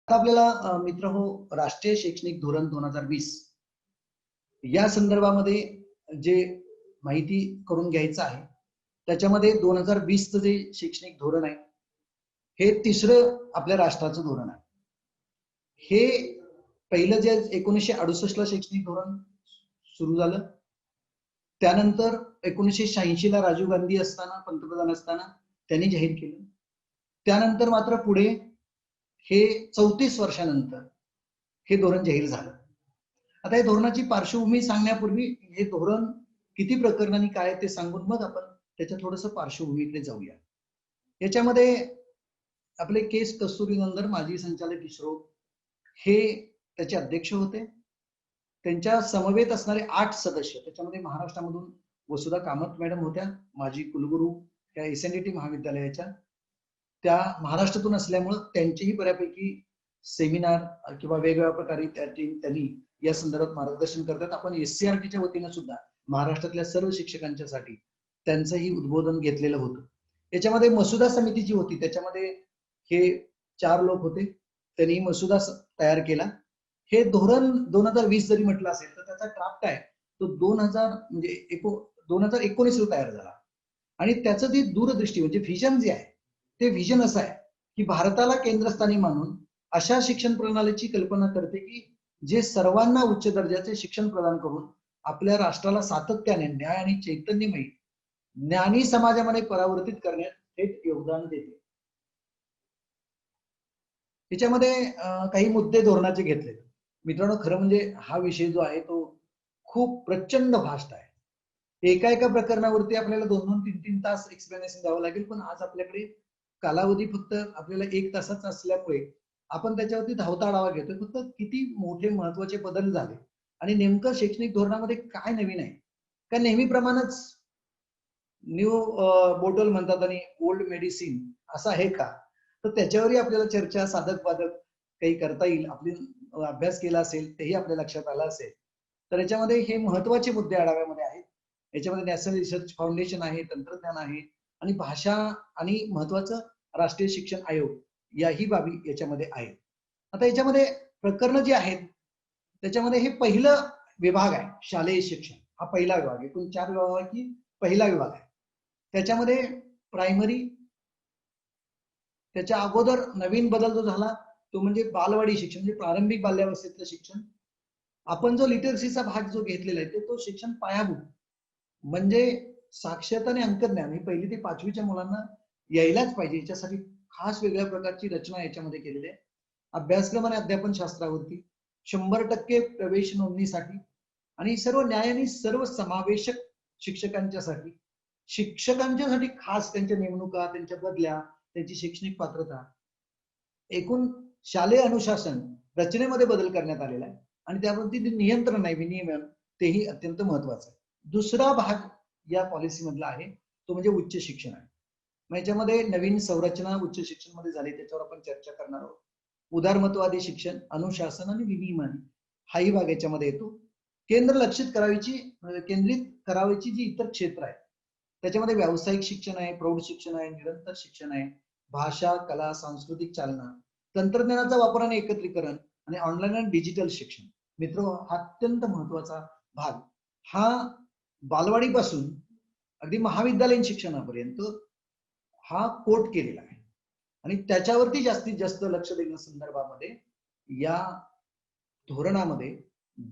आता आपल्याला मित्रहो राष्ट्रीय शैक्षणिक धोरण 2020 या संदर्भामध्ये जे माहिती करून घ्यायचं आहे, त्याच्यामध्ये 2020 चं जे शैक्षणिक धोरण आहे हे तिसरं आपल्या राष्ट्राचं धोरण आहे. हे पहिलं जे 1968 ला शैक्षणिक धोरण सुरू झालं, त्यानंतर 1986 ला राजीव गांधी असताना पंतप्रधान असताना त्यांनी जाहीर केलं. त्यानंतर मात्र पुढे हे 34 वर्षानंतर हे धोरण जाहीर झालं. आता या धोरणाची पार्श्वभूमी सांगण्यापूर्वी हे धोरण किती प्रकरणांनी काय ते सांगून मग आपण त्याच्या थोडंसं पार्श्वभूमीकडे जाऊया. याच्यामध्ये आपले केस कस्तुरीनंदन माजी संचालक इस्रो हे त्याचे अध्यक्ष होते. त्यांच्या समवेत असणारे 8 सदस्य, त्याच्यामध्ये महाराष्ट्रामधून वसुधा कामत मॅडम होत्या, माजी कुलगुरू त्या एसएनडीटी महाविद्यालयाच्या. त्या महाराष्ट्रातून असल्यामुळे त्यांचेही बऱ्यापैकी सेमिनार किंवा वेगवेगळ्या प्रकारे त्यांनी या संदर्भात मार्गदर्शन करतात. आपण एससीआरटीच्या वतीने सुद्धा महाराष्ट्रातल्या सर्व शिक्षकांच्यासाठी त्यांचंही उद्बोधन घेतलेलं होतं. याच्यामध्ये मसुदा समिती जी होती त्याच्यामध्ये हे 4 लोक होते. त्यांनी मसुदा तयार केला. हे धोरण 2020 जरी म्हटलं असेल तर त्याचा ड्राफ्ट आहे तो 2019 ला तयार झाला. आणि त्याचं ती दूरदृष्टी म्हणजे व्हिजन जे आहे ते व्हिजन असं आहे की भारताला केंद्रस्थानी मानून अशा शिक्षण प्रणालीची कल्पना करते की जे सर्वांना उच्च दर्जाचे शिक्षण प्रदान करून आपल्या राष्ट्राला सातत्याने न्याय आणि चैतन्यमयी ज्ञानी समाजामध्ये परावर्तित करण्यात थेट योगदान देते. त्याच्यामध्ये काही मुद्दे धोरणाचे घेतले. मित्रांनो, खरं म्हणजे हा विषय जो आहे तो खूप प्रचंड व्हास्ट आहे. एका प्रकरणावरती आपल्याला 2-2, 3-3 तास एक्सप्लेनेशन द्यावं लागेल, पण आज आपल्याकडे कालावधी फक्त आपल्याला 1 तासाचा असल्यामुळे आपण त्याच्यावरती धावता आढावा घेतोय. फक्त किती मोठे महत्वाचे बदल झाले आणि नेमकं शैक्षणिक धोरणामध्ये काय नवीन आहे का नेहमीप्रमाणेच न्यू बॉटल म्हणतात आणि ओल्ड मेडिसिन असं आहे का, तर त्याच्यावरही आपल्याला चर्चा साधक बाधक काही करता येईल. आपली अभ्यास केला असेल तेही आपल्या लक्षात आलं असेल. तर याच्यामध्ये हे महत्वाचे मुद्दे आढाव्यामध्ये आहेत. याच्यामध्ये नॅशनल रिसर्च फाउंडेशन आहे, तंत्रज्ञान आहे आणि भाषा आणि महत्वाचं राष्ट्रीय शिक्षण आयोग याही बाबी याच्यामध्ये आहेत. आता याच्यामध्ये प्रकरणं जी आहेत त्याच्यामध्ये हे पहिलं विभाग आहे शालेय शिक्षण. हा पहिला विभाग, एकूण 4 विभागापैकी पहिला विभाग आहे. त्याच्यामध्ये प्रायमरी, त्याच्या अगोदर नवीन बदल जो झाला तो म्हणजे बालवाडी शिक्षण, म्हणजे प्रारंभिक बाल्यावस्थेतलं शिक्षण. आपण जो लिटरसीचा भाग जो घेतलेला आहे तो शिक्षण पायाभूत म्हणजे साक्षरता आणि अंकज्ञान हे 1ली ते 5वीच्या मुलांना यायलाच पाहिजे, याच्यासाठी खास वेगळ्या प्रकारची रचना याच्यामध्ये केलेली आहे. अभ्यासक्रम आणि अध्यापन शास्त्रावरती 100% प्रवेश नोंदणीसाठी आणि सर्व न्याय आणि सर्व समावेशक शिक्षकांच्यासाठी खास त्यांच्या नेमणुका, त्यांच्या बदल्या, त्यांची शैक्षणिक पात्रता, एकूण शालेय अनुशासन रचनेमध्ये बदल करण्यात आलेला आहे आणि त्यावरती नियंत्रण आहे, विनियमन, तेही अत्यंत महत्वाचं आहे. दुसरा भाग या पॉलिसी मधला आहे तो म्हणजे उच्च शिक्षण आहे. मग याच्यामध्ये नवीन संरचना उच्च शिक्षण मध्ये झाली, त्याच्यावर आपण चर्चा करणार आहोत. उदारमतवादी शिक्षण, अनुशासन आणि विनियमन हाही भाग याच्यामध्ये येतो. केंद्रित करावयाची जी इतर क्षेत्र आहे त्याच्यामध्ये व्यावसायिक शिक्षण आहे, प्रौढ शिक्षण आहे, निरंतर शिक्षण आहे, भाषा, कला, सांस्कृतिक चालना, तंत्रज्ञानाचा वापर आणि एकत्रीकरण आणि ऑनलाईन आणि डिजिटल शिक्षण. मित्र, हा अत्यंत महत्वाचा भाग हा बालवाडीपासून अगदी महाविद्यालयीन शिक्षणापर्यंत हा कोट केलेला आहे आणि त्याच्यावरती जास्तीत जास्त लक्ष देण्या संदर्भामध्ये या धोरणामध्ये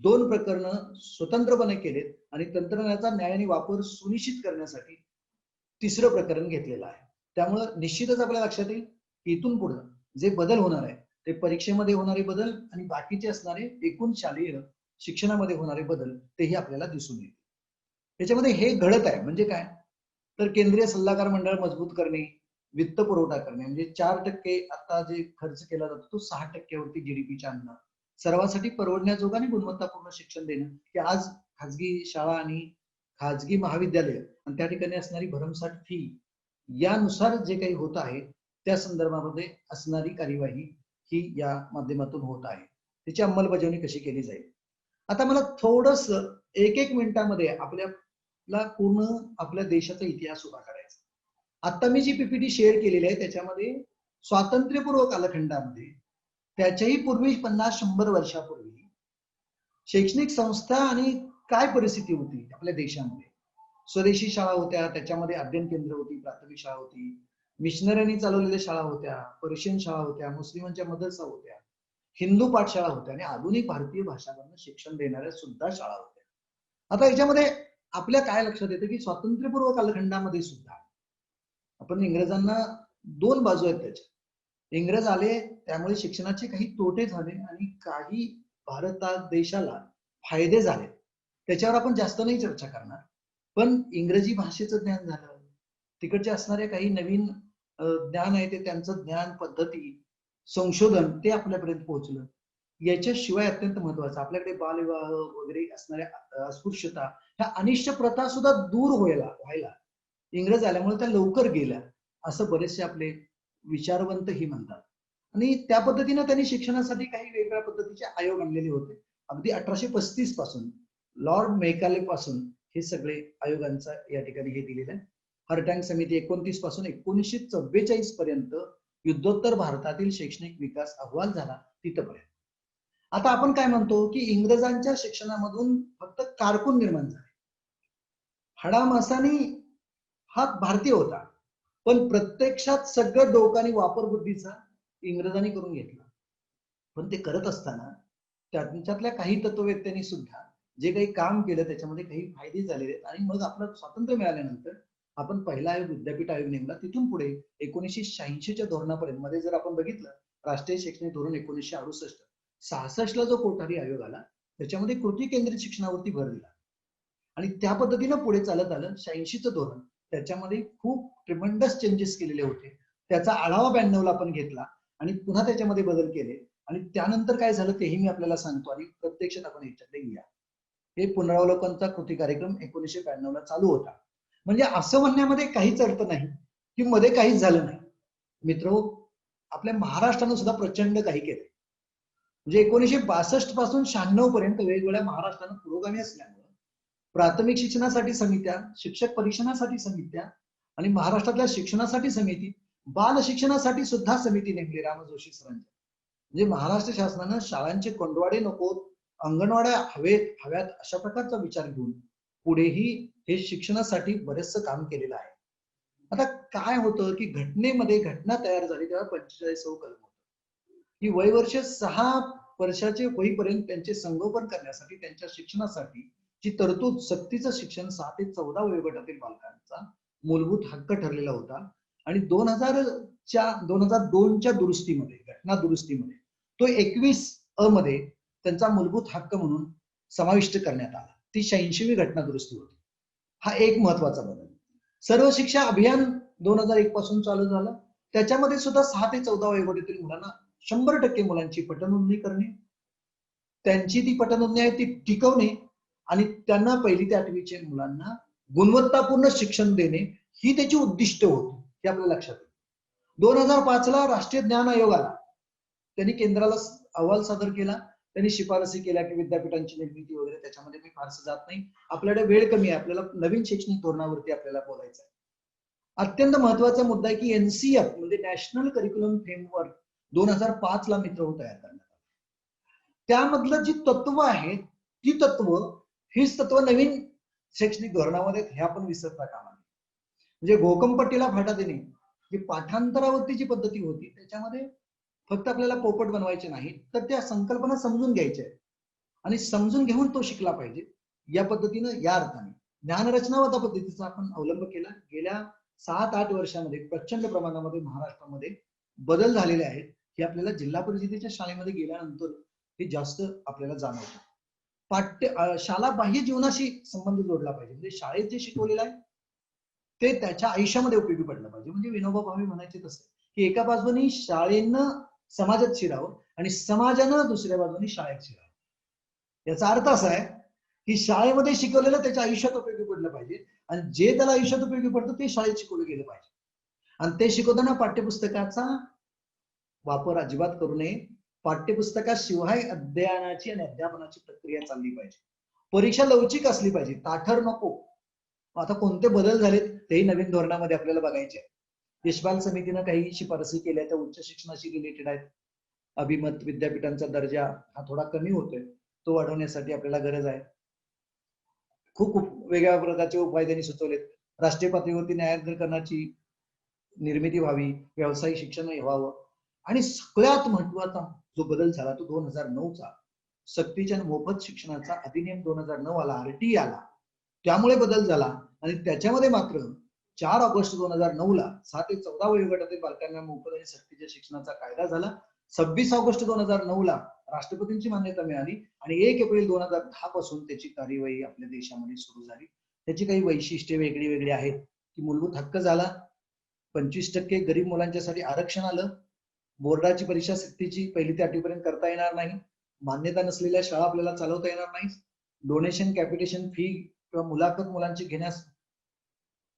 2 प्रकरणं स्वतंत्रपणे केलेत आणि तंत्रज्ञानाचा न्याय आणि वापर सुनिश्चित करण्यासाठी 3रं प्रकरण घेतलेलं आहे. त्यामुळं निश्चितच आपल्या लक्षात येईल की इथून पुढे जे बदल होणार आहे ते परीक्षेमध्ये होणारे बदल आणि बाकीचे असणारे एकूण शालेय शिक्षणामध्ये होणारे बदल तेही आपल्याला दिसून येईल. याच्यामध्ये हे घडत आहे म्हणजे काय, तर केंद्रीय सल्लागार मंडळ मजबूत करणे, वित्त पुरवठा करणे, म्हणजे 4% आता जे खर्च केला जातो तो 6% वरती जीडीपीच्या आणणं, सर्वांसाठी परवडण्याजोगं आणि गुणवत्तापूर्ण शिक्षण देणं, की आज खाजगी शाळा आणि खाजगी महाविद्यालय आणि त्या ठिकाणी असणारी भरमसाठ फी यानुसार जे काही होत आहे त्या संदर्भामध्ये असणारी कार्यवाही ही या माध्यमातून होत आहे. त्याची अंमलबजावणी कशी केली जाईल. आता मला थोडस 1 मिनिटामध्ये आपल्याला पूर्ण आपल्या देशाचा इतिहास उभा करायचा. आता मी जी पीपीटी शेअर केलेली आहे त्याच्यामध्ये स्वातंत्र्यपूर्व कालखंडामध्ये त्याच्याही पूर्वी 50-100 वर्षापूर्वी शैक्षणिक संस्था आणि काय परिस्थिती होती आपल्या देशामध्ये. स्वदेशी शाळा होत्या, त्याच्यामध्ये अध्ययन केंद्र होती, प्राथमिक शाळा होती, मिशनऱ्यांनी चालवलेल्या शाळा होत्या, पर्शियन शाळा होत्या, मुस्लिमांच्या मदरसा होत्या, हिंदू पाठशाळा होत्या आणि आधुनिक भारतीय भाषांमधून शिक्षण देणाऱ्या सुद्धा शाळा होत्या. आता याच्यामध्ये आपल्या काय लक्षात येतं की स्वातंत्र्यपूर्व कालखंडामध्ये सुद्धा आपण इंग्रजांना दोन बाजू आहेत त्याच्या. इंग्रज आले त्यामुळे शिक्षणाचे काही तोटे झाले आणि काही भारतात देशाला फायदे झाले. त्याच्यावर आपण जास्त नाही चर्चा करणार. पण इंग्रजी भाषेचं ज्ञान झालं, तिकडचे असणारे काही नवीन ज्ञान आहे ते त्यांचं ज्ञान, पद्धती, संशोधन ते आपल्यापर्यंत पोहोचलं. याच्याशिवाय अत्यंत महत्वाचं आपल्याकडे बालविवाह वगैरे असणाऱ्या अस्पृश्यता, ह्या अनिष्ट प्रथा सुद्धा दूर व्हायला इंग्रज आल्यामुळे त्या लवकर गेल्या, असं बरेचसे आपले विचारवंतही म्हणतात. आणि त्या पद्धतीने त्यांनी शिक्षणासाठी काही वेगळ्या पद्धतीचे आयोग आणलेले होते. अगदी 1835 पासून लॉर्ड मेकाले पासून हे सगळे आयोगांचा या ठिकाणी हे दिलेलं आहे. हरटँग समिती 29 पासून 1944 पर्यंत युद्धोत्तर भारतातील शैक्षणिक विकास अहवाल झाला तिथपर्यंत. आता आपण काय म्हणतो की इंग्रजांच्या शिक्षणामधून फक्त कारकून निर्माण झाले, हाडामासानी हा भारतीय होता, पण प्रत्यक्षात सगळं डोकं आणि वापर बुद्धीचा इंग्रजांनी करून घेतला. पण ते करत असताना त्यांच्यातल्या काही तत्ववेत्यांनी सुद्धा जे काही काम केलं त्याच्यामध्ये काही फायदे झालेले आहेत. आणि मग आपलं स्वातंत्र्य मिळाल्यानंतर आपण पहिला आयोग विद्यापीठ आयोग नेमला. तिथून पुढे 1986च्या धोरणापर्यंत मध्ये जर आपण बघितलं, राष्ट्रीय शैक्षणिक धोरण 1968, 66ला जो कोठारी आयोग आला त्याच्यामध्ये कृती केंद्रित शिक्षणावरती भर दिला आणि त्या पद्धतीनं पुढे चालत आलं. 86चं धोरण त्याच्यामध्ये खूप ट्रिमेंडस चेंजेस केलेले होते. त्याचा आढावा 92ला आपण घेतला आणि पुन्हा त्याच्यामध्ये बदल केले आणि त्यानंतर काय झालं तेही मी आपल्याला सांगतो आणि प्रत्यक्षात आपण याच्याकडे घेऊया. हे पुनरावलोकनचा कृती कार्यक्रम 1992ला चालू होता. म्हणजे असं म्हणण्यामध्ये काहीच अर्थ नाही की मध्ये काहीच झालं नाही. मित्र, आपल्या महाराष्ट्रानं सुद्धा प्रचंड काही केलं. म्हणजे 1962 पासून 96 पर्यंत वेगवेगळ्या महाराष्ट्रानं पुरोगामी असल्यामुळे प्राथमिक शिक्षणासाठी समित्या, शिक्षक परीक्षणासाठी समित्या आणि महाराष्ट्रातल्या शिक्षणासाठी समिती, बाल शिक्षणासाठी सुद्धा समिती नेमली राम जोशी सरांच्या. म्हणजे महाराष्ट्र शासनानं शाळांचे कोंडवाडे नकोत, अंगणवाड्या हव्यात अशा प्रकारचा विचार घेऊन पुढेही हे शिक्षणासाठी बरेचसं काम केलेलं आहे. आता काय होतं की घटनेमध्ये घटना तयार झाली तेव्हा 45 कलम होतं की वयवर्ष 6 वर्षाचे होईपर्यंत त्यांचे संगोपन करण्यासाठी, त्यांच्या शिक्षणासाठी जी तरतूद, सक्तीचं शिक्षण 6 ते 14 वयोगटातील बालकांचा मूलभूत हक्क ठरलेला होता. आणि 2002च्या दुरुस्तीमध्ये, घटना दुरुस्तीमध्ये तो 21 मध्ये त्यांचा मूलभूत हक्क म्हणून समाविष्ट करण्यात आला. ती 86वी घटना दुरुस्ती होती. हा एक महत्वाचा बदल. सर्व शिक्षा अभियान 2001 पासून चालू झालं. त्याच्यामध्ये सुद्धा 6 ते 14 वयोगटातील मुलांना 100% मुलांची पटनोंदणी करणे, त्यांची ती पटनोंदणी आहे ती टिकवणे आणि त्यांना 1ली ते 8वीच्या मुलांना गुणवत्तापूर्ण शिक्षण देणे ही त्याची उद्दिष्ट होती. हे आपल्या लक्षात येईल. 2005ला राष्ट्रीय ज्ञान आयोग आला. त्यांनी केंद्राला अहवाल सादर केला. त्यांनी शिफारसी केल्या की विद्यापीठांची निर्मिती वगैरे. त्याच्यामध्ये मी फारसं जात नाही, आपल्याकडे वेळ कमी आहे. आपल्याला नवीन शैक्षणिक धोरणावरती आपल्याला बोलायचं आहे. अत्यंत महत्वाचा मुद्दा आहे की NCF म्हणजे नॅशनल करिक्युलम फ्रेमवर्क 2005ला मित्र तयार करण्यात आला. त्यामधलं जी तत्व आहेत हीच तत्व नवीन शैक्षणिक धोरणामध्ये हे आपण विसरता कामा नये. म्हणजे घोकंपट्टीला फाटा देणे जी पाठांतरावरती जी पद्धती होती त्याच्यामध्ये फक्त आपल्याला पोपट बनवायचे नाही, तर त्या संकल्पना समजून घ्यायच्या आणि समजून घेऊन तो शिकला पाहिजे. या पद्धतीनं, या अर्थाने ज्ञानरचनावाद पद्धतीचा आपण अवलंब केला. गेल्या 7-8 वर्षामध्ये प्रचंड प्रमाणामध्ये महाराष्ट्रामध्ये बदल झालेले आहेत. हे आपल्याला जिल्हा परिषदेच्या शाळेमध्ये गेल्यानंतर हे जास्त आपल्याला जाणवतं. शाळा बाह्य जीवनाशी संबंध जोडला पाहिजे. म्हणजे शाळेत जे शिकवलेलं आहे ते त्याच्या आयुष्यामध्ये उपयोगी पडलं पाहिजे. म्हणजे विनोबा भावे म्हणायचे तसं की एका बाजूनी शाळेनं समाजात शिरावं आणि समाजानं दुसऱ्या बाजूनी शाळेत शिरावं. याचा अर्थ असा आहे की शाळेमध्ये शिकवलेलं त्याच्या आयुष्यात उपयोगी पडलं पाहिजे आणि जे त्याला आयुष्यात उपयोगी पडतं ते शाळेत शिकवलं गेलं पाहिजे. आणि ते शिकवताना पाठ्यपुस्तकाचा वापर अजिबात करू नये. पाठ्यपुस्तकाशिवाय अध्ययनाची आणि अध्यापनाची प्रक्रिया चालली पाहिजे. परीक्षा लवचिक असली पाहिजे, ताठर नको. आता कोणते बदल झालेत तेही नवीन धोरणामध्ये आपल्याला बघायचे आहे. यशपाल समितीनं काही शिफारसी केल्या त्या उच्च शिक्षणाशी रिलेटेड आहेत. अभिमत विद्यापीठांचा दर्जा हा थोडा कमी होतोय, तो वाढवण्यासाठी आपल्याला गरज आहे. खूप वेगळ्या प्रकारचे उपाय त्यांनी सुचवलेत. राष्ट्रीय पातळीवरती न्यायाधिकरणाची निर्मिती व्हावी, व्यावसायिक शिक्षण व्हावं, आणि सगळ्यात महत्वाचा जो बदल झाला तो 2009चा सक्तीच्या मोफत शिक्षणाचा अधिनियम 2009 आला, RTI आला, त्यामुळे बदल झाला. आणि त्याच्यामध्ये मात्र 4 ऑगस्ट 2009ला 6 ते 14 वयोगटातील बालकांना मोफत आणि सक्तीच्या शिक्षणाचा कायदा झाला. 26 ऑगस्ट 2009ला राष्ट्रपतींची मान्यता मिळाली आणि 1 एप्रिल 2010 पासून त्याची कार्यवाही आपल्या देशामध्ये सुरू झाली. त्याची काही वैशिष्ट्ये वेगळी वेगळी आहेत की मूलभूत हक्क झाला, 25% गरीब मुलांच्यासाठी आरक्षण आलं, बोर्डाची परीक्षा सक्तीची 1ली ते 8वी पर्यंत करता येणार नाही, मान्यता नसलेल्या शाळा आपल्याला चालवता येणार नाही, डोनेशन कॅपिटेशन फी किंवा मुलाखत मुलांची घेण्यास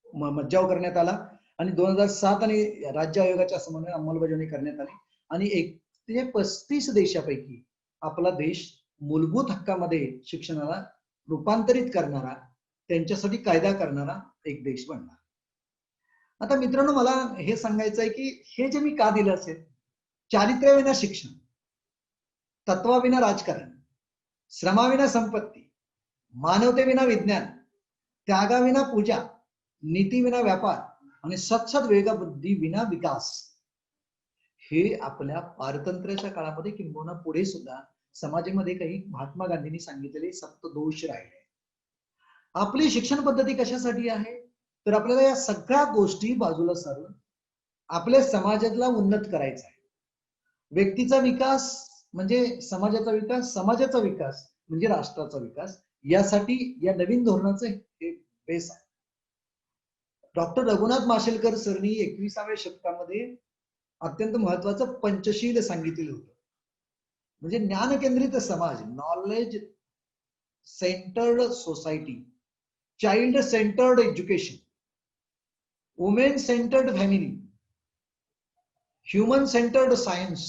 मज्जाव करण्यात आला, आणि 2007 आणि राज्य आयोगाच्या समन्वय अंमलबजावणी करण्यात आली. आणि 135 देशापैकी आपला देश मूलभूत हक्कामध्ये शिक्षणाला रूपांतरित करणारा, त्यांच्यासाठी कायदा करणारा एक देश बनला. आता मित्रांनो, मला हे सांगायचं आहे की हे जे मी का दिलं असेल, चारित्र्यविना शिक्षण, तत्वाविना राजकारण, श्रमाविना संपत्ती, मानवतेविना विज्ञान, त्यागाविना पूजा, नीतीविना व्यापार आणि सत्सद विवेक बुद्धी विना विकास, हे आपल्या पारतंत्र्याच्या काळामध्ये किंबहुना पुढे सुद्धा समाजामध्ये काही महात्मा गांधींनी सांगितलेले सप्तदोष राहिले. आपली शिक्षण पद्धती कशासाठी आहे, तर आपल्याला या सगळ्या गोष्टी बाजूला सारून आपल्या समाजाला उन्नत करायचा आहे. व्यक्तीचा विकास म्हणजे समाजाचा विकास, समाजाचा विकास म्हणजे राष्ट्राचा विकास, यासाठी या नवीन धोरणाचं हे बेस आहे. डॉक्टर रघुनाथ माशेलकर सरनी 21व्या शतकामध्ये अत्यंत महत्वाचं पंचशील सांगितलेलं होतं. म्हणजे ज्ञान केंद्रित समाज, knowledge centred society, child centred education, women centred family, human centred science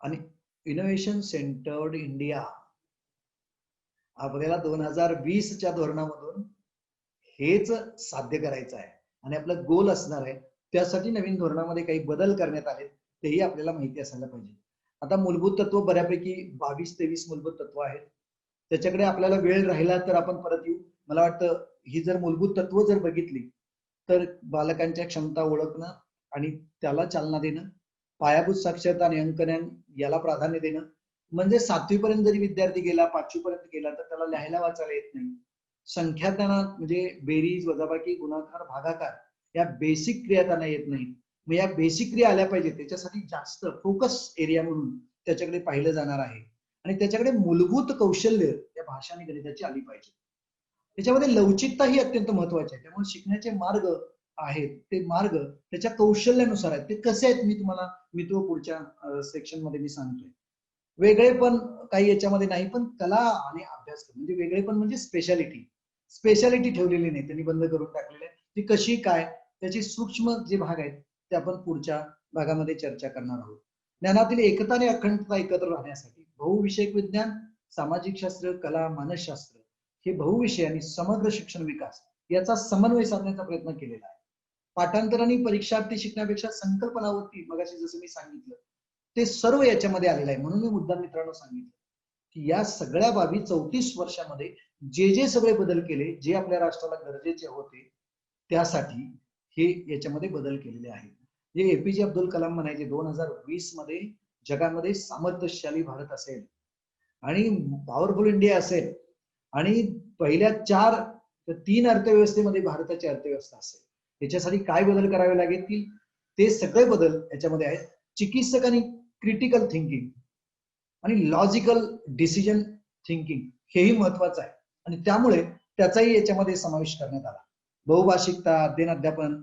आणि इनोव्हेशन सेंटर्ड इंडिया. आपल्याला 2020च्या धोरणामधून हेच साध्य करायचं आहे आणि आपलं गोल असणार आहे. त्यासाठी नवीन धोरणामध्ये काही बदल करण्यात आले, तेही आपल्याला माहिती असायला पाहिजे. आता मूलभूत तत्व बऱ्यापैकी 22-23 मूलभूत तत्व आहेत. त्याच्याकडे आपल्याला वेळ राहिला तर आपण परत येऊ. मला वाटतं ही जर मूलभूत तत्व जर बघितली तर बालकांच्या क्षमता ओळखणं आणि त्याला चालना देणं, पायाभूत साक्षरता आणि अंकज्ञान याला प्राधान्य देणं, म्हणजे 7वी पर्यंत जरी विद्यार्थी गेला, 5वी पर्यंत गेला तर त्याला लिहायला वाचायला येत नाही, संख्याज्ञान म्हणजे बेरीज, वजाबाकी, गुणाकार, भागाकार या बेसिक क्रिया त्यांना येत नाहीत. मग या बेसिक क्रिया आल्या पाहिजे, त्याच्यासाठी जास्त फोकस एरिया म्हणून त्याच्याकडे पाहिलं जाणार आहे. आणि त्याच्याकडे मूलभूत कौशल्य या भाषा आणि गणिताची आली पाहिजे. त्याच्यामध्ये लवचिकता ही अत्यंत महत्वाची आहे. त्यामुळे शिकण्याचे मार्ग आहेत, ते मार्ग त्याच्या कौशल्यानुसार आहेत. ते कसे आहेत मी तो पुढच्या सेक्शन मध्ये मी सांगतोय. वेगळेपण काही याच्यामध्ये नाही, पण कला आणि अभ्यास म्हणजे वेगळेपण म्हणजे स्पेशालिटी ठेवलेली नाही, त्यांनी बंद करून टाकलेली आहे. ती कशी काय, त्याची सूक्ष्म जे भाग आहेत ते आपण पुढच्या भागामध्ये चर्चा करणार आहोत. ज्ञानातील एकता आणि अखंडता एकत्र राहण्यासाठी बहुविषयक विज्ञान, सामाजिक शास्त्र, कला, मानसशास्त्र हे बहुविषय आणि समग्र शिक्षण विकास याचा समन्वय साधण्याचा प्रयत्न केलेला आहे. पाठांतर आणि परीक्षार्थी शिकण्यापेक्षा संकल्पनावरती, मगाशी जसं मी सांगितलं, ते सर्व याच्यामध्ये आलेलं आहे. म्हणून मी मुद्दा मित्रांनो सांगितलं की या सगळ्या बाबी 34 वर्षामध्ये जे सगळे बदल केले, जे आपल्या राष्ट्राला गरजेचे होते, त्यासाठी हे याच्यामध्ये बदल केलेले आहेत. जे एपीजे अब्दुल कलाम म्हणायचे 2020 मध्ये जगामध्ये सामर्थ्यशाली भारत असेल आणि पॉवरफुल इंडिया असेल आणि पहिल्या 3 अर्थव्यवस्थेमध्ये भारताची अर्थव्यवस्था असेल, याच्यासाठी काय बदल करावे लागतील, ते सगळे बदल याच्यामध्ये आहेत. चिकित्सक आणि क्रिटिकल थिंकिंग आणि लॉजिकल डिसिजन थिंकिंग हेही महत्वाचं आहे आणि त्यामुळे त्याचाही याच्यामध्ये समावेश करण्यात आला. बहुभाषिकता, अध्ययन अध्यापन,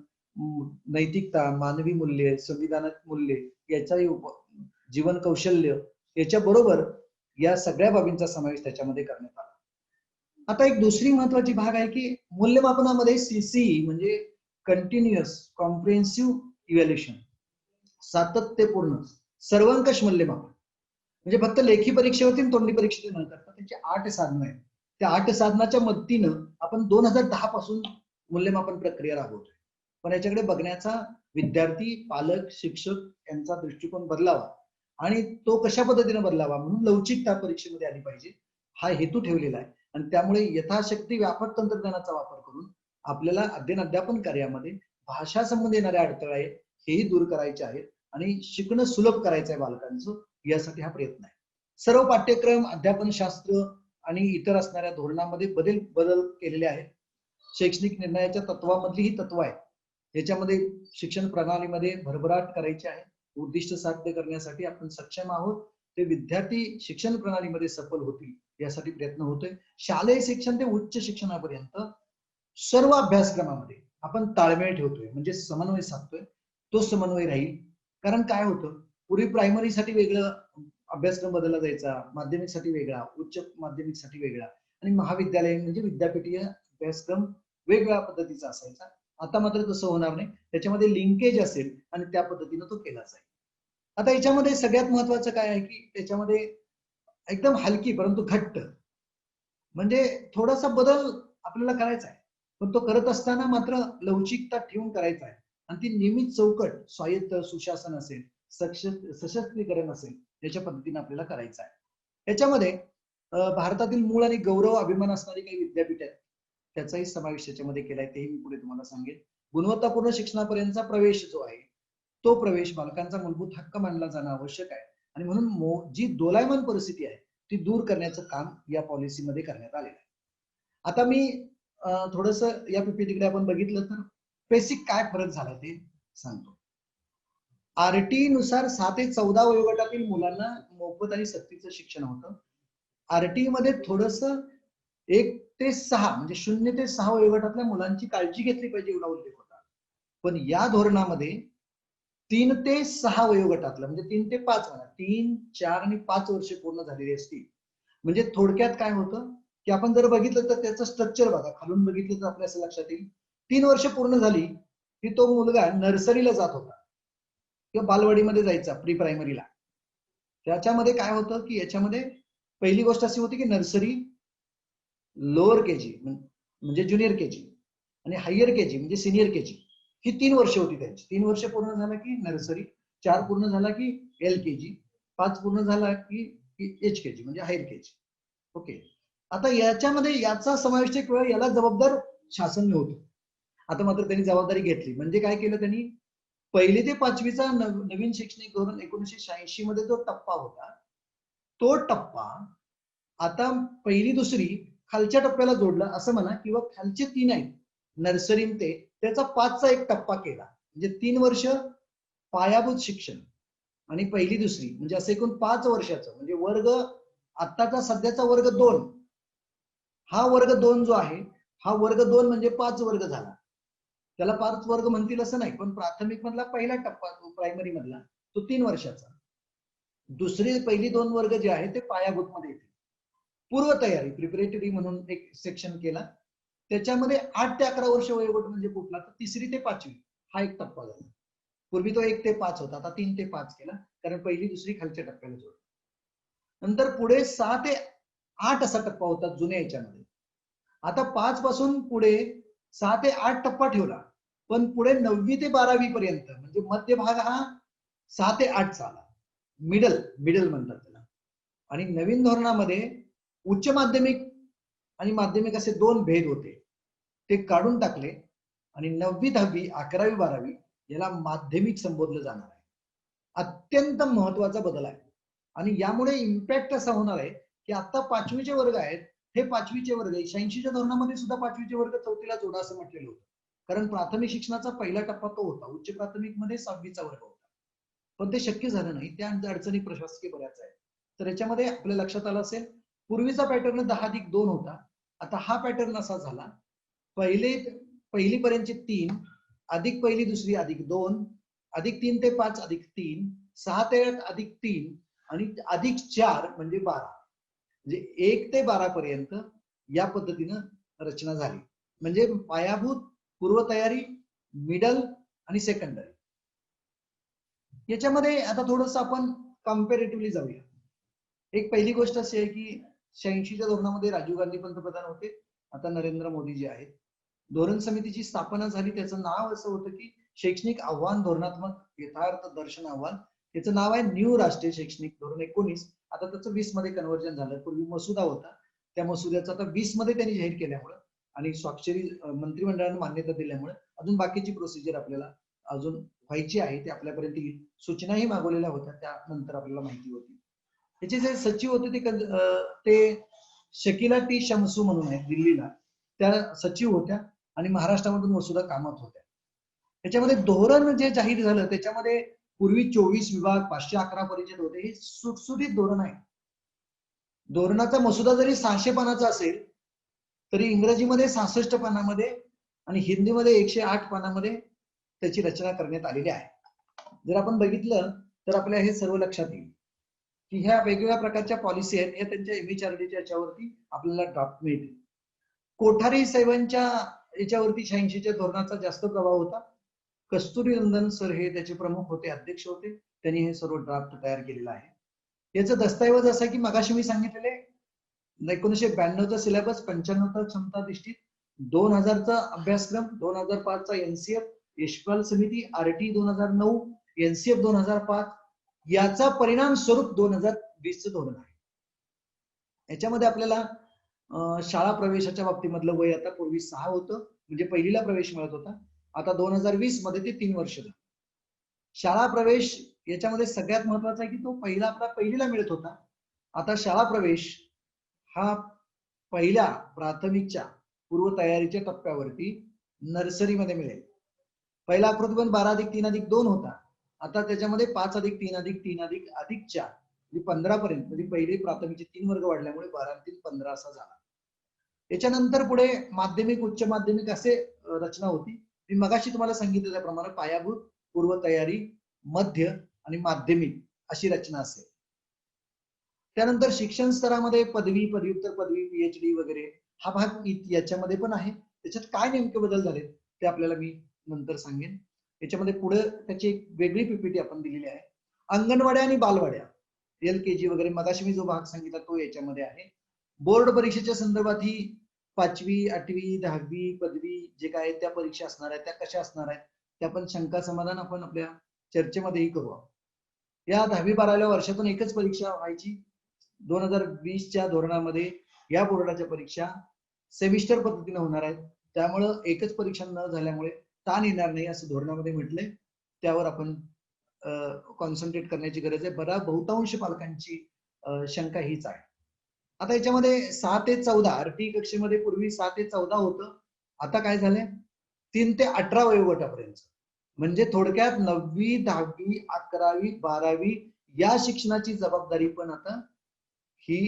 नैतिकता, मानवी मूल्ये, संविधानात मूल्ये, याचाही जीवन कौशल्य याच्या बरोबर या सगळ्या बाबींचा समावेश त्याच्यामध्ये करण्यात आला. आता एक दुसरी महत्वाची भाग आहे की मूल्यमापनामध्ये सीसीई म्हणजे कंटिन्युअस कॉम्प्रिहेन्सिव्ह इव्हॅल्युएशन, सातत्यपूर्ण सर्वंकष मूल्यमापन, म्हणजे फक्त लेखी परीक्षेवरती तोंडी परीक्षेवरती न करता त्यांची 8 साधनं आहेत. त्या 8 साधनाच्या मदतीनं आपण 2010 पासून मूल्यमापन प्रक्रिया राबवतोय. पण याच्याकडे बघण्याचा विद्यार्थी, पालक, शिक्षक यांचा दृष्टिकोन बदलावा आणि तो कशा पद्धतीने बदलावा म्हणून लवचिकता परीक्षेमध्ये आली पाहिजे हा हेतू ठेवलेला आहे. आणि त्यामुळे यथाशक्ती व्यापक तंत्रज्ञानाचा वापर करून आपल्याला अध्ययन कार्यामध्ये भाषा संबंधी येणारे अडथळे हेही दूर करायचे आहेत आणि शिकणं सुलभ करायचं आहे बालकांचं, यासाठी हा प्रयत्न आहे. सर्व पाठ्यक्रम, अध्यापनशास्त्र आणि इतर असणाऱ्या धोरणामध्ये बदल केलेले आहेत. शैक्षणिक निर्णयाच्या तत्वामधली ही तत्व आहे. याच्यामध्ये शिक्षण प्रणालीमध्ये भरभराट करायची आहे. उद्दिष्ट साध्य करण्यासाठी आपण सक्षम आहोत. ते विद्यार्थी शिक्षण प्रणालीमध्ये सफल होतील यासाठी प्रयत्न होतोय. शालेय शिक्षण ते उच्च शिक्षणापर्यंत सर्व अभ्यासक्रमामध्ये आपण ताळमेळ ठेवतोय, म्हणजे समन्वय साधतोय. तो समन्वय राहील. कारण काय होतं, पूर्वी प्रायमरीसाठी वेगळं अभ्यासक्रम बदलला जायचा, माध्यमिकसाठी वेगळा, उच्च माध्यमिकसाठी वेगळा आणि महाविद्यालय म्हणजे विद्यापीठीय अभ्यासक्रम वेगवेगळ्या पद्धतीचा असायचा. आता मात्र तसं होणार नाही. त्याच्यामध्ये लिंकेज असेल आणि त्या पद्धतीनं तो केला जाईल. आता याच्यामध्ये सगळ्यात महत्वाचं काय आहे की त्याच्यामध्ये एकदम हलकी परंतु घट्ट म्हणजे थोडासा बदल आपल्याला करायचा आहे, पण तो करत असताना मात्र लवचिकता ठेवून करायचा आहे. आणि ती नियमित चौकट, स्वायत्त सुशासन असेल, सशक्तीकरण असेल, याच्या पद्धतीने आपल्याला करायचं आहे. याच्यामध्ये भारतातील मूळ आणि गौरव अभिमान असणारी काही विद्यापीठ आहेत, त्याचाही समावेश याच्यामध्ये केलाय, तेही मी पुढे तुम्हाला सांगेन. गुणवत्तापूर्ण शिक्षणापर्यंतचा प्रवेश जो आहे तो प्रवेश बालकांचा मूलभूत हक्क मानला जाणं आवश्यक आहे. आणि म्हणून जी दोलायमान परिस्थिती आहे ती दूर करण्याचं काम या पॉलिसीमध्ये करण्यात आलेलं आहे. आता मी थोडस या पीपीटीकडे आपण बघितलं तर बेसिक काय फरक झाला ते सांगतो. आरटी नुसार 6 ते 14 वयोगटातील मुलांना मोफत आणि सक्तीचं शिक्षण होतं. आरटी मध्ये थोडस 1 ते 6 म्हणजे 0 ते 6 वयोगटातल्या मुलांची काळजी घेतली पाहिजे एवढा उल्लेख होता. पण या धोरणामध्ये 3 ते 6 वयोगटातलं म्हणजे 3 ते 5 म्हणा, 3, 4 आणि 5 वर्ष पूर्ण झालेली असतील. म्हणजे थोडक्यात काय होतं की आपण जर बघितलं तर त्याचं स्ट्रक्चर बघा, खालून बघितलं तर आपल्या असं लक्षात येईल. 3 वर्ष पूर्ण झाली की तो मुलगा नर्सरीला जात होता किंवा बालवाडीमध्ये जायचा, प्री प्रायमरीला. त्याच्यामध्ये काय होतं की याच्यामध्ये पहिली गोष्ट अशी होती की नर्सरी, लोअर केजी म्हणजे ज्युनियर केजी आणि हायर केजी म्हणजे सिनियर केजी, ही 3 वर्ष होती त्यांची. 3 वर्ष पूर्ण झाला की नर्सरी, 4 पूर्ण झाला की LKG, 5 पूर्ण झाला की HKG म्हणजे हायर केजी. ओके. आता याच्यामध्ये याचा समावेश एक वेळा याला जबाबदार शासन नव्हतं. आता मात्र त्यांनी जबाबदारी घेतली. म्हणजे काय केलं त्यांनी, 1ली ते 5वीचा नवीन शैक्षणिक धोरण 1986 मध्ये जो टप्पा होता, तो टप्पा आता 1ली 2री खालच्या टप्प्याला जोडला असं म्हणा, किंवा खालचे 3 आहेत नर्सरी ते त्याचा 5चा एक टप्पा केला. म्हणजे 3 वर्ष पायाभूत शिक्षण आणि 1ली 2री म्हणजे असं एकूण 5 वर्षाचं म्हणजे वर्ग आत्ताचा सध्याचा वर्ग 2, हा वर्ग 2 जो आहे हा वर्ग 2 म्हणजे 5 वर्ग झाला. त्याला 5 वर्ग म्हणतील असं नाही, पण प्राथमिक मधला पहिला टप्पा तो प्रायमरी मधला तो 3 वर्षाचा. दुसरी पहिली 2 वर्ग जे आहे ते पायाभूत मध्ये येते. पूर्व तयारी प्रिपरेटरी म्हणून एक सेक्शन केला. त्याच्यामध्ये 8 ते 11 वर्ष वयोगट म्हणजे कुठला, तर 3री ते 5वी हा एक टप्पा झाला. पूर्वी तो 1 ते 5 होता, आता 3 ते 5 केला, कारण पहिली 2री खालच्या टप्प्याला जोडली. नंतर पुढे 6 ते 8 असा टप्पा होता जुन्या याच्यामध्ये. आता 5 पासून पुढे 6 ते 8 टप्पा ठेवला, पण पुढे 9वी ते 12वी पर्यंत म्हणजे मध्य भाग हा 6 ते 8 चा आला. मिडल म्हणतात त्याला. आणि नवीन धोरणामध्ये उच्च माध्यमिक आणि माध्यमिक असे 2 भेद होते, ते काढून टाकले आणि 9वी 10वी 11वी 12वी याला माध्यमिक संबोधलं जाणार आहे. अत्यंत महत्वाचा बदल आहे. आणि यामुळे इम्पॅक्ट असा होणार आहे की आता 5वीचे वर्ग आहेत, हे 5वीचे वर्ग 86च्या धोरणामध्ये सुद्धा 5वीचे वर्ग 4थीला जोडा असं म्हटलेलं होतं. कारण प्राथमिक शिक्षणाचा पहिला टप्पा तो होता, उच्च प्राथमिक मध्ये 6वीचा वर्ग होता. पण ते शक्य झालं नाही, त्या अडचणी प्रशासकीय बऱ्याच आहेत. तर याच्यामध्ये आपल्या लक्षात आलं असेल, पूर्वीचा पॅटर्न 10+2 होता, आता हा पॅटर्न असा झाला, पहिली पर्यंतचे 3 अधिक 1ली 2री अधिक 2 अधिक 3 ते 5 अधिक 3 6 ते 8 अधिक 3 आणि अधिक 4 म्हणजे 12. म्हणजे 1 ते 12 पर्यंत या पद्धतीनं रचना झाली. म्हणजे पायाभूत, पूर्वतयारी, मिडल आणि सेकंडरी. याच्यामध्ये आता थोडंसं आपण कम्पॅरेटिव्हली जाऊया. एक पहिली गोष्ट अशी आहे की 86च्या धोरणामध्ये राजीव गांधी पंतप्रधान होते, आता नरेंद्र मोदी जे आहेत. धोरण समितीची स्थापना झाली, त्याचं नाव असं होतं की शैक्षणिक आव्हान धोरणात्मक यथार्थ दर्शन अहवाल. याचं नाव आहे न्यू राष्ट्रीय शैक्षणिक धोरण 19. आता त्याचं 20 मध्ये कन्व्हर्जन झालं. पूर्वी मसुदा होता, त्या मसुद्याचं आता 20 मध्ये त्यांनी जाहीर केल्यामुळे आणि स्वाक्षरी मंत्रिमंडळाने मान्यता दिल्यामुळे अजून बाकीची प्रोसिजर आपल्याला अजून व्हायची आहे. ते आपल्यापर्यंत सूचनाही मागवलेल्या होत्या, त्यानंतर आपल्याला माहिती होती. त्याचे जे सचिव होते ते शकिला टी शमसू म्हणून आहे, दिल्लीला त्या सचिव होत्या आणि महाराष्ट्रामधून मसुदा कामात होत्या. त्याच्यामध्ये धोरण जे जाहीर झालं त्याच्यामध्ये पूर्वी 24 विभाग 511 परिच्छेद होते. हे सुटसुटीत धोरण आहे. धोरणाचा मसुदा जरी 600 पानाचा असेल तरी इंग्रजीमध्ये 66 पानामध्ये आणि हिंदीमध्ये 108 पानामध्ये त्याची रचना करण्यात आलेली आहे. जर आपण बघितलं तर आपल्या हे सर्व लक्षात येईल की ह्या वेगवेगळ्या प्रकारच्या पॉलिसी आहेत, या त्यांच्या MHRDच्या याच्यावरती आपल्याला ड्राफ्ट मिळतील. कोठारी साहेबांच्या याच्यावरती 86च्या धोरणाचा जास्त प्रभाव होता. कस्तुरीरंगन सर हे त्याचे प्रमुख होते, अध्यक्ष होते. त्यांनी हे सर्व ड्राफ्ट तयार केलेला आहे. याचं दस्तऐवज असं की मगाशी मी सांगितलेले 1992चा सिलेबस, 95चा क्षमताधिष्ठित, 2000चा अभ्यासक्रम, 2005चा NCF, यशपाल समिती, RT 2009, NCF 2005 याचा परिणाम स्वरूप 2020चं धोरण आहे. याच्यामध्ये आपल्याला शाळा प्रवेशाच्या बाबतीमधलं वय आता पूर्वी 6 होतं, म्हणजे पहिलीला प्रवेश मिळत होता. आता 2020 मध्ये ते 3 वर्ष झालं. शाळा प्रवेश याच्यामध्ये सगळ्यात महत्वाचा आहे की तो पहिला आपला पहिलीला मिळत होता. आता शाळा प्रवेश हा पहिल्या प्राथमिकच्या पूर्व तयारीच्या टप्प्यावरती नर्सरीमध्ये मिळेल. पहिला आकृतीबंध 12+3+2 होता. आता त्याच्यामध्ये 5+3+3+4 म्हणजे 15 पर्यंत, म्हणजे पहिली प्राथमिकचे 3 वर्ग वाढल्यामुळे 12 आणि 3 15 असा झाला. याच्यानंतर पुढे माध्यमिक, उच्च माध्यमिक असे रचना होती. मी मगाशी तुम्हाला सांगितलं त्याप्रमाणे पायाभूत, पूर्व तयारी, मध्य आणि माध्यमिक अशी रचना असेल. त्यानंतर शिक्षण स्तरामध्ये पदवी, पदव्युत्तर पदवी, PhD वगैरे हा भाग याच्यामध्ये पण आहे. त्याच्यात काय नेमके बदल झाले ते आपल्याला मी नंतर सांगेन. याच्यामध्ये पुढे त्याची एक वेगळी PPT आपण दिलेली आहे. अंगणवाड्या आणि बालवाड्या, LKG वगैरे मगाशी मी जो भाग सांगितला तो याच्यामध्ये आहे. बोर्ड परीक्षेच्या संदर्भात ही 5वी, 8वी, 10वी, पदवी जे काय त्या परीक्षा असणार आहेत त्या कशा असणार आहेत त्या पण शंका समाधान आपण आपल्या चर्चेमध्येही करू. या 10वी 12वीला वर्षातून एकच परीक्षा व्हायची. 2020च्या धोरणामध्ये या बोर्डाच्या परीक्षा सेमिस्टर पद्धतीने होणार आहेत. त्यामुळं एकच परीक्षा न झाल्यामुळे ताण येणार नाही असं धोरणामध्ये म्हटलंय. त्यावर आपण कॉन्सन्ट्रेट करण्याची गरज आहे. बहुतांश पालकांची शंका हीच आहे. आता याच्यामध्ये 6 ते 14 RT कक्षेमध्ये पूर्वी 6 ते 14 होतं. आता काय झालंय 3 ते 18 वयोगटापर्यंत, म्हणजे थोडक्यात 9वी, 10वी, 11वी, 12वी या शिक्षणाची जबाबदारी पण आता ही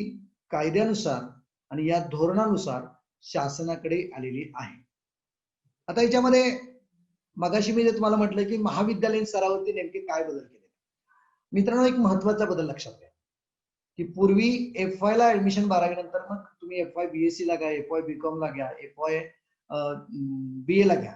कायद्यानुसार आणि या धोरणानुसार शासनाकडे आलेली आहे. आता याच्यामध्ये मगाशी मी तुम्हाला म्हटलं की महाविद्यालयीन स्तरावरती नेमके काय बदल केले. मित्रांनो, एक महत्वाचा बदल लक्षात घ्या की पूर्वी FY ला ऍडमिशन 12वी नंतर मग तुम्ही FY BSc ला घ्या, FY BCom ला घ्या, FY BA ला घ्या.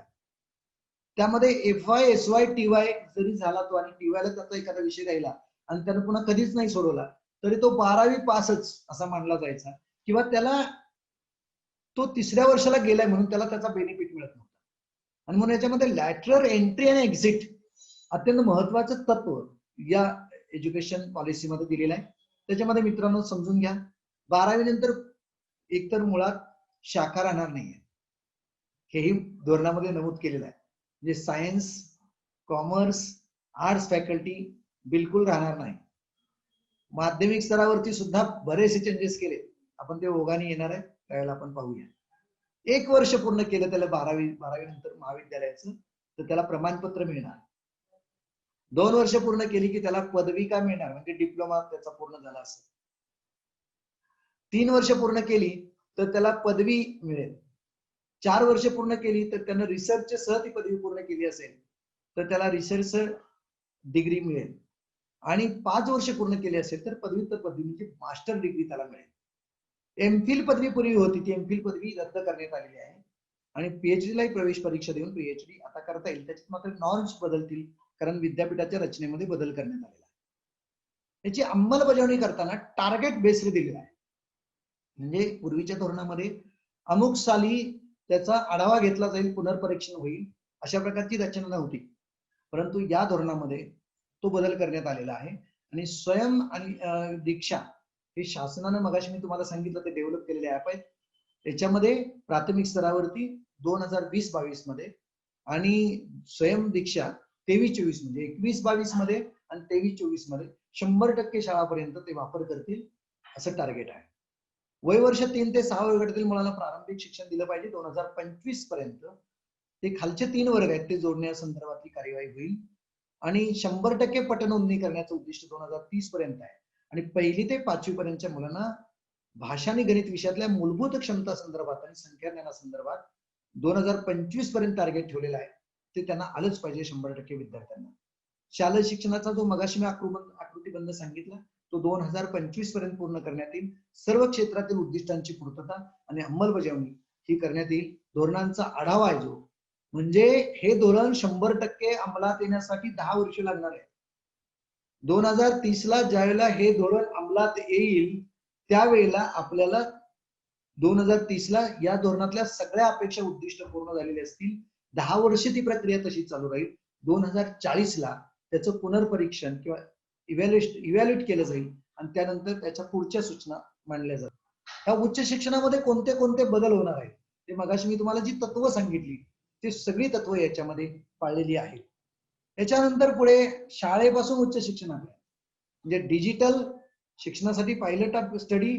त्यामध्ये FY SY TY जरी झाला तो आणि TY ला त्याचा एखादा विषय राहिला आणि त्यानं पुन्हा कधीच नाही सोडवला तरी तो 12वी पासच असा मानला जायचा, किंवा त्याला तो 3ऱ्या वर्षाला गेलाय म्हणून त्याला त्याचा बेनिफिट मिळत नव्हता. आणि म्हणून याच्यामध्ये लॅटरल एंट्री आणि एक्झिट अत्यंत महत्वाचं तत्व या एज्युकेशन पॉलिसीमध्ये दिलेलं आहे. त्याच्यामध्ये मित्रांनो समजून घ्या, 12वी नंतर एकतर मुळात शाखा राहणार नाहीये, हेही धोरणामध्ये नमूद केलेलं आहे. म्हणजे सायन्स, कॉमर्स, आर्ट्स फॅकल्टी बिलकुल राहणार नाही. माध्यमिक स्तरावरती सुद्धा बरेचसे चेंजेस केले, आपण ते ओघाने येणार आहे त्यावेळेला आपण पाहूया. 1 वर्ष पूर्ण केलं त्याला 12वी नंतर महाविद्यालयाचं तर त्याला प्रमाणपत्र मिळणार. 2 वर्ष पूर्ण केली की त्याला पदविका मिळणार, म्हणजे डिप्लोमा त्याचा पूर्ण झाला असेल. 3 वर्ष पूर्ण केली तर त्याला पदवी मिळेल. 4 वर्ष पूर्ण केली तर त्यानं रिसर्च सह ती पदवी पूर्ण केली असेल तर त्याला रिसर्च डिग्री मिळेल. आणि 5 वर्ष पूर्ण केली असेल तर पदव्युत्तर पदवी म्हणजे मास्टर डिग्री त्याला मिळेल. MPhil पदवी पूर्वी होती, ती MPhil पदवी रद्द करण्यात आलेली आहे आणि PhD लाही प्रवेश परीक्षा देऊन PhD आता करता येईल. त्याच्यात मात्र नॉर्म्स बदलतील, कारण विद्यापीठाच्या रचनेमध्ये बदल करण्यात आलेला आहे. याची अंमलबजावणी करताना टार्गेट बेस्ड दिलेला आहे. म्हणजे पूर्वीच्या धोरणामध्ये अमुक साली त्याचा आढावा घेतला जाईल, पुनर्परीक्षण होईल, अशा प्रकारची रचना नव्हती. परंतु या धोरणामध्ये तो बदल करण्यात आलेला आहे. आणि स्वयं आणि दीक्षा हे शासनानं मगाशी मी तुम्हाला सांगितलं ते डेव्हलप केलेले ऍप आहेत. त्याच्यामध्ये प्राथमिक स्तरावरती 2020-22 मध्ये आणि स्वयं दीक्षा 23-24 म्हणजे 21-22 मध्ये आणि 23-24 मध्ये 100% शाळापर्यंत ते वापर करतील असं टार्गेट आहे. वय वर्ष 3 ते 6 वर्गातील मुलांना प्रारंभिक शिक्षण दिलं पाहिजे 2025 पर्यंत. ते खालचे 3 वर्ग आहेत ते जोडण्यासंदर्भातली कार्यवाही होईल. आणि 100% पटनोंदणी करण्याचं उद्दिष्ट 2030 पर्यंत आहे. आणि 1ली ते 5वी पर्यंतच्या मुलांना भाषा आणि गणित विषयातल्या मूलभूत क्षमता संदर्भात आणि संख्याज्ञानासंदर्भात 2025 पर्यंत टार्गेट ठेवलेला आहे. ते त्यांना आलंच पाहिजे 100% विद्यार्थ्यांना. शालेय शिक्षणाचा जो मगाशी मी आकृतीबंध सांगितला तो 2025 पर्यंत पूर्ण करण्यात येईल. सर्व क्षेत्रातील उद्दिष्टांची पूर्तता आणि अंमलबजावणी ही करण्यात येईल. धोरणांचा आढावा आहे जो म्हणजे हे धोरण 100% अंमलात येण्यासाठी 10 वर्ष लागणार आहे. 2030 ला ज्यावेळेला हे धोरण अंमलात येईल त्यावेळेला आपल्याला 2030 ला या धोरणातल्या सगळ्या अपेक्षा उद्दिष्ट पूर्ण झालेली असतील. 10 वर्ष ती प्रक्रिया तशी चालू राहील. 2040 ला त्याचं पुनर्परीक्षण किंवा इव्हॅल्युएट केलं जाईल आणि त्यानंतर त्याच्या पुढच्या सूचना मांडल्या जातील. या उच्च शिक्षणामध्ये कोणते कोणते बदल होणार आहेत ते मगाशी मी तुम्हाला जी तत्व सांगितली ती सगळी तत्व याच्यामध्ये पाळलेली आहेत. त्याच्यानंतर पुढे शाळेपासून उच्च शिक्षणाकडे म्हणजे डिजिटल शिक्षणासाठी पायलट स्टडी,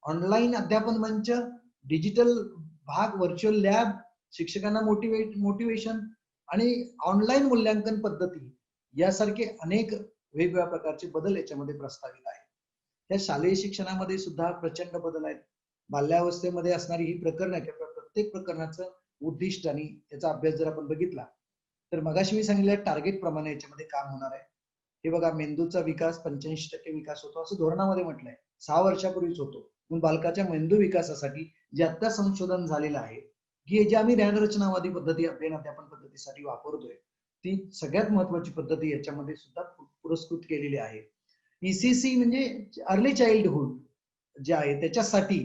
ऑनलाईन अध्यापन मंच, डिजिटल भाग, व्हर्च्युअल लॅब, शिक्षकांना मोटिवेशन आणि ऑनलाईन मूल्यांकन पद्धती यासारखे अनेक वेगवेगळ्या प्रकारचे बदल याच्यामध्ये प्रस्तावित आहेत. त्या शालेय शिक्षणामध्ये सुद्धा प्रचंड बदल आहेत. बाल्यावस्थेमध्ये असणारी ही प्रकरणं प्रत्येक प्रकरणाचं उद्दिष्ट आणि याचा अभ्यास जर आपण बघितला तर मगाशी मी सांगितलं टार्गेट प्रमाणे याच्यामध्ये काम होणार आहे. हे बघा, मेंदूचा विकास 85% विकास होतो असं धोरणामध्ये म्हटलंय. 6 वर्षापूर्वीच होतो. म्हणून बालकाच्या मेंदू विकासासाठी जे आता संशोधन झालेलं आहे की जे आम्ही ज्ञानरचनावादी पद्धती अध्ययन पद्धतीसाठी वापरतोय ती सगळ्यात महत्वाची पद्धती याच्यामध्ये सुद्धा पुरस्कृत केलेली आहे. ECC म्हणजे अर्ली चाइल्डहुड जे आहे त्याच्यासाठी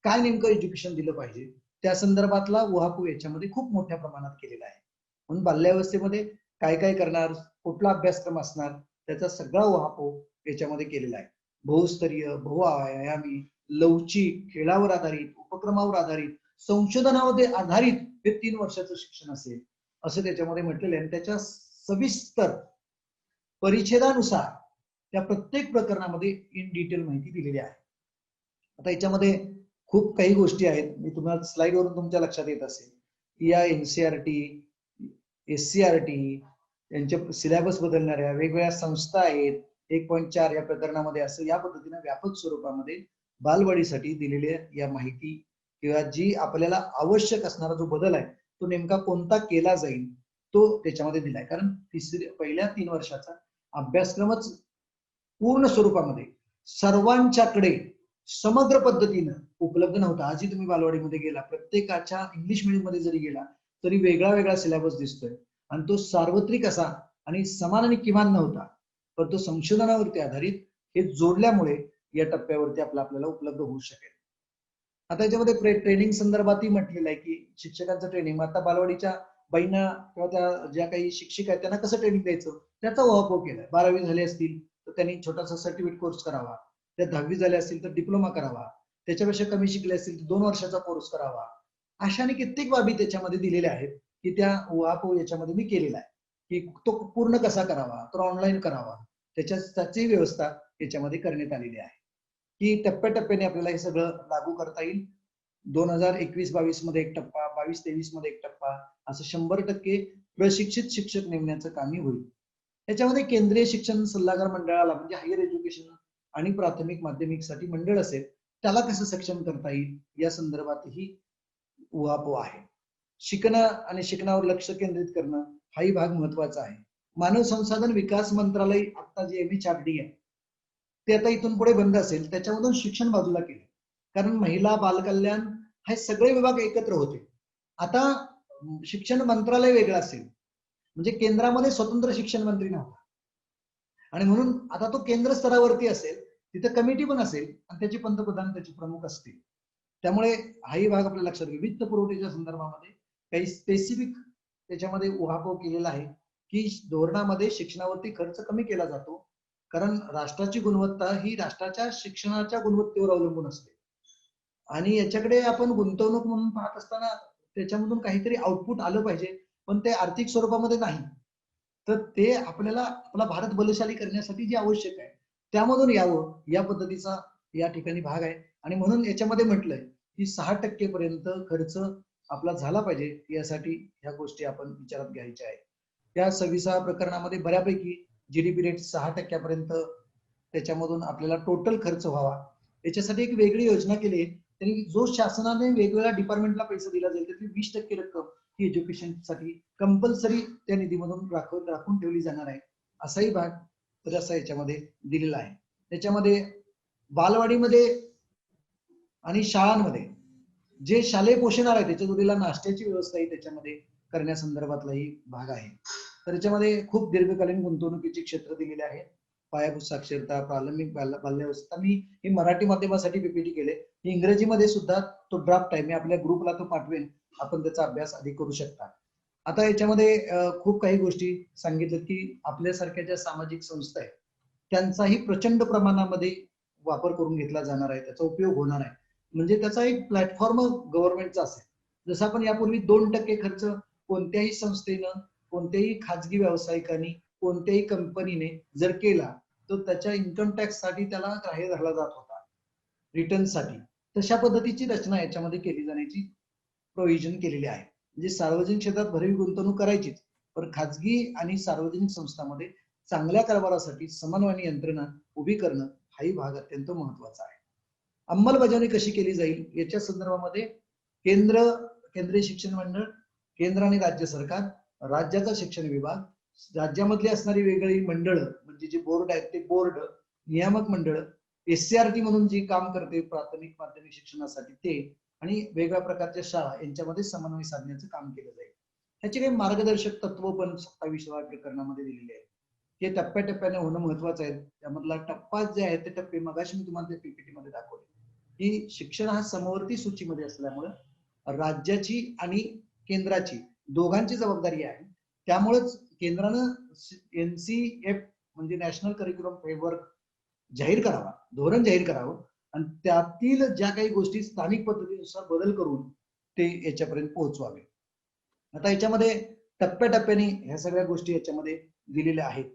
काय नेमकं एज्युकेशन दिलं पाहिजे त्या संदर्भातला उहापोह याच्यामध्ये खूप मोठ्या प्रमाणात केलेला आहे. म्हणून बाल्यावस्थेमध्ये काय काय करणार, कुठला अभ्यासक्रम असणार त्याचा सगळा उहापोह याच्यामध्ये केलेला आहे. बहुस्तरीय, बहुआयामी, लवचिक, खेळावर आधारित, उपक्रमावर आधारित, संशोधनावर आधारित हे 3 वर्षाचं शिक्षण असेल असं त्याच्यामध्ये म्हटलेलं आहे. त्याच्या सविस्तर परिच्छेदानुसार त्या प्रत्येक प्रकरणामध्ये इन डिटेल माहिती दिलेली आहे. आता याच्यामध्ये खूप काही गोष्टी आहेत. मी तुम्हाला स्लाइड वरून तुमच्या लक्षात येत असेल की या NCERT, SCERT यांच्या सिलेबस बदलणाऱ्या वेगवेगळ्या संस्था आहेत. 1.4 या प्रकरणामध्ये असं या पद्धतीने व्यापक स्वरूपामध्ये बालवाडीसाठी दिलेल्या या माहिती किंवा जी आपल्याला आवश्यक असणारा जो बदल आहे तो नेमका कोणता केला जाईल तो त्याच्यामध्ये दिलाय. कारण पहिल्या 3 वर्षाचा अभ्यासक्रमच पूर्ण स्वरूपामध्ये सर्वांच्याकडे समग्र पद्धतीनं उपलब्ध नव्हता. आजही तुम्ही बालवाडीमध्ये गेला, प्रत्येकाच्या इंग्लिश मीडियम मध्ये जरी गेला तरी वेगळा वेगळा सिलेबस दिसतोय आणि तो सार्वत्रिक असा आणि समान आणि किमान नव्हता. पण तो संशोधनावरती आधारित हे जोडल्यामुळे या टप्प्यावरती आपल्याला उपलब्ध होऊ शकेल. आता याच्यामध्ये ट्रेनिंग संदर्भातही म्हटलेलं आहे की शिक्षकांचं ट्रेनिंग आता बालवाडीच्या बाईंना किंवा त्या ज्या काही शिक्षक आहेत त्यांना कसं ट्रेनिंग द्यायचं त्याचा उहापोह केलाय. 12वी झाले असतील तर त्यांनी छोटासा सर्टिफिकेट कोर्स करावा, त्या 10वी झाले असतील तर डिप्लोमा करावा, त्याच्यापेक्षा कमी शिकले असतील तर 2 वर्षाचा कोर्स करावा. अशाने कित्येक बाबी त्याच्यामध्ये दिलेल्या आहेत की त्या उहापोह याच्यामध्ये मी केलेला आहे की तो पूर्ण कसा करावा, तर ऑनलाईन करावा, त्याची व्यवस्था याच्यामध्ये करण्यात आलेली आहे की टप्प्याटप्प्याने आपल्याला हे सगळं लागू करता येईल. 2021-22 मध्ये एक टप्पा, 22-23 मध्ये एक टप्पा, असं 100% प्रशिक्षित शिक्षक नेमण्याचं कामही होईल. त्याच्यामध्ये केंद्रीय शिक्षण सल्लागार मंडळाला म्हणजे हायर एज्युकेशन आणि प्राथमिक माध्यमिकसाठी मंडळ असेल त्याला कसं सक्षम करता येईल या संदर्भातही उहापोह आहे. शिकणं आणि शिकण्यावर लक्ष केंद्रित करणं हाही भाग महत्वाचा आहे. मानव संसाधन विकास मंत्रालय आता जे MHRD आहे ते आता इथून पुढे बंद असेल, त्याच्यामधून शिक्षण बाजूला केलं कारण महिला बालकल्याण हे सगळे विभाग एकत्र होते. आता शिक्षण मंत्रालय वेगळं असेल म्हणजे केंद्रामध्ये स्वतंत्र शिक्षण मंत्री नव्हता आणि म्हणून आता तो केंद्र स्तरावरती असेल, तिथे कमिटी पण असेल आणि त्याचे पंतप्रधान त्याचे प्रमुख असतील. त्यामुळे हाही भाग आपल्या लक्षात घ्या. वित्त पुरवठ्याच्या संदर्भामध्ये काही स्पेसिफिक त्याच्यामध्ये उहापोह केलेला आहे की धोरणामध्ये शिक्षणावरती खर्च कमी केला जातो, कारण राष्ट्राची गुणवत्ता ही राष्ट्राच्या शिक्षणाच्या गुणवत्तेवर अवलंबून असते. आणि याच्याकडे आपण गुंतवणूक म्हणून पाहत असताना त्याच्यामधून काहीतरी आउटपुट आलं पाहिजे, पण ते आर्थिक स्वरूपामध्ये नाही. तर ते आपल्याला आपला भारत बलशाली करण्यासाठी जे आवश्यक आहे त्यामधून यावं, या पद्धतीचा या ठिकाणी भाग आहे. आणि म्हणून याच्यामध्ये म्हटलंय की 6% पर्यंत खर्च आपला झाला पाहिजे, यासाठी ह्या गोष्टी आपण विचारात घ्यायच्या आहेत. त्या 26 प्रकरणामध्ये बऱ्यापैकी जीडीपी रेट 6% त्याच्यामधून आपल्याला टोटल खर्च व्हावा, याच्यासाठी एक वेगळी योजना केली आहे. त्यांनी जो शासनाने वेगवेगळ्या डिपार्टमेंटला पैसा दिला जाईल त्यातली 20% रक्कम ही एज्युकेशनसाठी कंपल्सरी त्या निधीमधून राखून ठेवली जाणार आहे, असाही भाग बराचसा याच्यामध्ये दिलेला आहे. त्याच्यामध्ये बालवाडीमध्ये आणि शाळांमध्ये जे शालेय पोषणार आहे त्याच्या जोडीला नाश्त्याची व्यवस्थाही त्याच्यामध्ये करण्यासंदर्भातलाही भाग आहे. तर याच्यामध्ये खूप दीर्घकालीन गुंतवणुकीचे क्षेत्र दिलेले आहेत. पायाभूत साक्षरता, प्राथमिक बाल्यावस्था. मी हे मराठी माध्यमासाठी पीपीटी केले, इंग्रजीमध्ये सुद्धा तो ड्राफ्ट आहे, मी आपल्या ग्रुपला तो पाठवेन, आपण त्याचा अभ्यास अधिक करू शकता. आता याच्यामध्ये खूप काही गोष्टी सांगितलं की आपल्यासारख्या ज्या सामाजिक संस्था आहेत त्यांचाही प्रचंड प्रमाणामध्ये वापर करून घेतला जाणार आहे, त्याचा उपयोग होणार आहे. म्हणजे त्याचा एक प्लॅटफॉर्म गव्हर्नमेंटचा असेल. जसं आपण यापूर्वी 2% खर्च कोणत्याही संस्थेनं, कोणत्याही खाजगी व्यावसायिकांनी, कोणत्याही कंपनीने जर केला तर त्याच्या इन्कम टॅक्स साठी त्याला ग्राह्य धरला जात होता, रिटर्न साठी. तशा पद्धतीची रचना याच्यामध्ये केली जाण्याची प्रोव्हिजन केलेली आहे. म्हणजे सार्वजनिक क्षेत्रात भरीव गुंतवणूक करायचीच, पण खाजगी आणि सार्वजनिक संस्थांमध्ये चांगल्या कारभारासाठी समन्वय यंत्रणा उभी करणं हाही भाग अत्यंत महत्वाचा आहे. अंमलबजावणी कशी केली जाईल याच्या संदर्भामध्ये केंद्रीय शिक्षण मंडळ, केंद्र आणि राज्य सरकार, राज्याचा शिक्षण विभाग, राज्यामधली असणारी वेगळी मंडळ म्हणजे जे बोर्ड आहेत ते बोर्ड, नियामक मंडळ, एससीआरटी म्हणून जी काम करते प्राथमिक माध्यमिक शिक्षणासाठी ते, आणि वेगवेगळ्या प्रकारच्या शाळा यांच्यामध्ये समन्वय साधण्याचं काम केलं जाईल. ह्याचे काही मार्गदर्शक तत्व पण 27व्या प्रकरणामध्ये दिलेले आहेत. हे टप्प्याटप्प्याने होणं महत्वाचं आहे. त्यामधला टप्पा जे आहे ते टप्पे मगाशी मी तुम्हाला पीपीटी मध्ये दाखवले की शिक्षण हा समवर्ती सूचीमध्ये असल्यामुळे राज्याची आणि केंद्राची दोघांची जबाबदारी आहे. त्यामुळेच केंद्रानं एनसीएफ म्हणजे नॅशनल करिक्युलम फ्रेमवर्क जाहीर करावा, धोरण जाहीर करावं, आणि त्यातील ज्या काही गोष्टी स्थानिक पद्धतीनुसार बदल करून ते याच्यापर्यंत पोहोचवावे. आता याच्यामध्ये टप्प्याटप्प्याने ह्या सगळ्या गोष्टी याच्यामध्ये दिलेल्या आहेत.